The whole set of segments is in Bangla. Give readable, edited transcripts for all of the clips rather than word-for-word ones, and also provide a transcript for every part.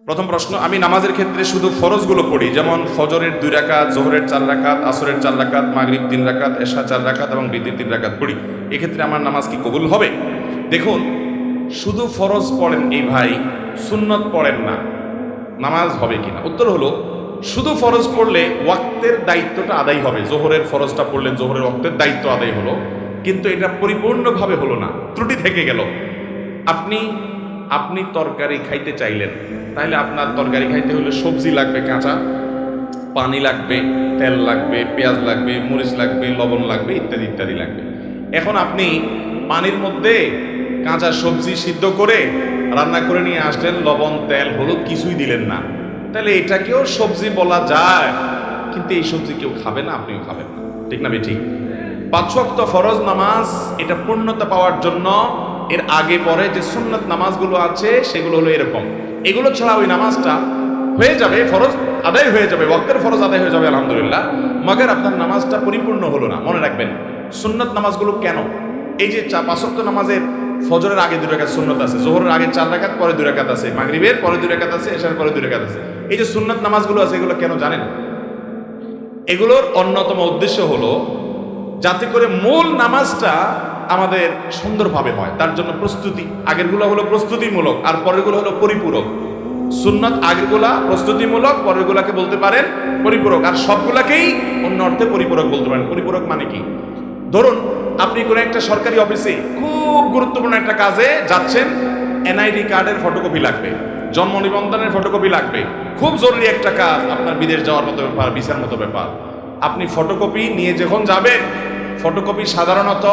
প্রথম প্রশ্ন, আমি নামাজের ক্ষেত্রে শুধু ফরজগুলো পড়ি, যেমন ফজরের 2 রাকাত, জোহরের 4 রাকাত, আসরের 4 রাকাত, মাগরিব 3 রাকাত, এশা 4 রাকাত এবং বিতির 3 রাকাত পড়ি, এক্ষেত্রে আমার নামাজ কি কবুল হবে? দেখুন, শুধু ফরজ পড়েন এই ভাই, সুন্নত পড়েন না, নামাজ হবে কিনা? উত্তর হলো, শুধু ফরজ পড়লে ওয়াক্তের দায়িত্বটা আদায় হবে। জোহরের ফরজটা পড়লেন, জোহরের ওয়াক্তের দায়িত্ব আদায় হলো, কিন্তু এটা পরিপূর্ণভাবে হলো না, ত্রুটি থেকে গেল। আপনি তরকারি খাইতে চাইলেন, তাহলে আপনার তরকারি খাইতে হলে সবজি লাগবে কাঁচা, পানি লাগবে, তেল লাগবে, পেঁয়াজ লাগবে, মরিচ লাগবে, লবণ লাগবে, ইত্যাদি ইত্যাদি লাগবে। এখন আপনি পানির মধ্যে কাঁচা সবজি সিদ্ধ করে রান্না করে নিয়ে আসলেন, লবণ, তেল, হলুদ কিছুই দিলেন না, তাহলে এটাকেও সবজি বলা যায়, কিন্তু এই সবজি কেউ খাবে না, আপনিও খাবেন না, ঠিক না ঠিক? 5 ওয়াক্ত ফরজ নামাজ এটা পূর্ণতা পাওয়ার জন্য এর আগে পরে যে সুন্নত নামাজগুলো আছে সেগুলো হলো এরকম। এগুলো ছাড়া ওই নামাজটা হয়ে যাবে, ফরজ আদায় হয়ে যাবে, ওয়াক্তের ফরজ আদায় হয়ে যাবে আলহামদুলিল্লাহ, মগর আপনার নামাজটা পরিপূর্ণ হলো না। মনে রাখবেন, সুন্নত নামাজগুলো কেন, এই যে 5 ওয়াক্ত নামাজের ফজরের আগে 2 রাকাত সুন্নত আছে, জোহরের আগে 4 রাকাত, পরে 2 রাকাত আছে, মাগরিবের পরে 2 রাকাত আছে, এশার পরে 2 রাকাত আছে, এই যে সুন্নত নামাজগুলো আছে এগুলো কেন জানেন? এগুলোর অন্যতম উদ্দেশ্য হলো যাতে করে মূল নামাজটা আমাদের সুন্দরভাবে হয়, তার জন্য প্রস্তুতি। আগেরগুলো হলো প্রস্তুতিমূলক আর পরেরগুলো হলো পরিপূরক। সুন্নত আগেরগুলা প্রস্তুতিমূলক, পরেরগুলাকে বলতে পারেন পরিপূরক, আর সবগুলাকেই অন্য অর্থে পরিপূরক বলতে পারেন। পরিপূরক মানে কি? ধরুন, আপনি কোনো একটা সরকারি অফিসে খুব গুরুত্বপূর্ণ একটা কাজে যাচ্ছেন, এনআইডি কার্ডের ফটোকপি লাগবে, জন্ম নিবন্ধনের ফটোকপি লাগবে, খুব জরুরি একটা কাজ, আপনার বিদেশ যাওয়ার মতো ব্যাপার, ভিসার মতো ব্যাপার। আপনি ফটোকপি নিয়ে যখন যাবেন, ফটোকপি সাধারণত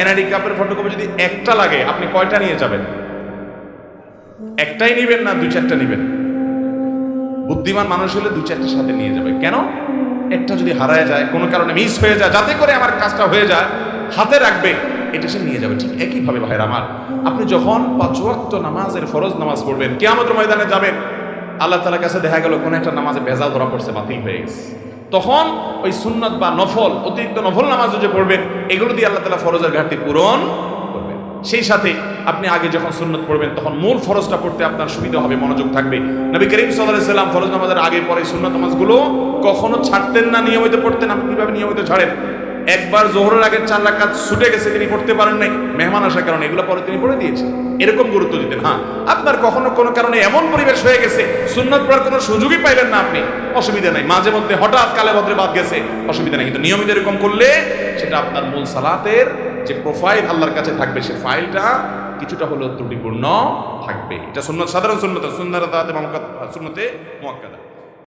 এনআইডি কার্ডের ফটোকপি যদি একটা লাগে, আপনি কয়টা নিয়ে যাবেন? একটাই নিবেন না 2-4টা নিবেন? বুদ্ধিমান মানুষ হলে 2-4টার সাথে নিয়ে যাবে। কেন? একটা যদি হারায় যায়, কোনো কারণে মিস হয়ে যায়, যাতে করে আমার কাজটা হয়ে যায়, হাতে রাখবে, এটা সে নিয়ে যাবে। ঠিক একইভাবে ভাইয়ের আমার, আপনি যখন 5 ওয়াক্ত নামাজের ফরজ নামাজ পড়বেন, কিয়ামতের ময়দানে যাবেন, আল্লাহ তাআলার কাছে দেখা গেল কোন একটা নামাজে ভেজাল ধরা পড়ছে, বাতিল হয়ে গেছে, তখন ওই সুন্নত বা নফল, অতিরিক্ত নফল নামাজ যে পড়বেন, এগুলো দিয়ে আল্লাহ তাআলা ফরজের ঘাটতি পূরণ করবেন। সেই সাথে আপনি আগে যখন সুন্নত পড়বেন, তখন মূল ফরজটা পড়তে আপনার সুবিধা হবে, মনোযোগ থাকবে। নবী করিম সাল্লাল্লাহু আলাইহি ওয়াসাল্লাম ফরজ নামাজের আগে পরে সুন্নত নামাজগুলো কখনো ছাড়তেন না, নিয়মিত পড়তেন। আপনি কিভাবে নিয়মিত ছাড়েন? একবার জোহরের আগে 4 রাকাত ছুটে গেছে, তিনি পড়তে পারেন নাই, মেহমান আসার কারণে, এগুলো পরে তিনি পড়ে দিয়েছেন, এরকম গুরুত্ব দিতেন। হ্যাঁ, আপনার কখনো কোনো কারণে এমন পরিবেশ হয়ে গেছে সুন্নত পড়ার কোনো সুযোগই পাইলেন না আপনি, অসুবিধা নাই, মাঝে মধ্যে হঠাৎ কালে বদলে বাদ গেছে, অসুবিধা নেই, কিন্তু নিয়মিত এরকম করলে সেটা আপনার মূল সালাতের যে প্রোফাইল আল্লাহর কাছে থাকবে, সে ফাইলটা কিছুটা হলেও ত্রুটিপূর্ণ থাকবে। এটা সুন্নত, সাধারণ সুন্নত, সুন্নতে মুআক্কাদা।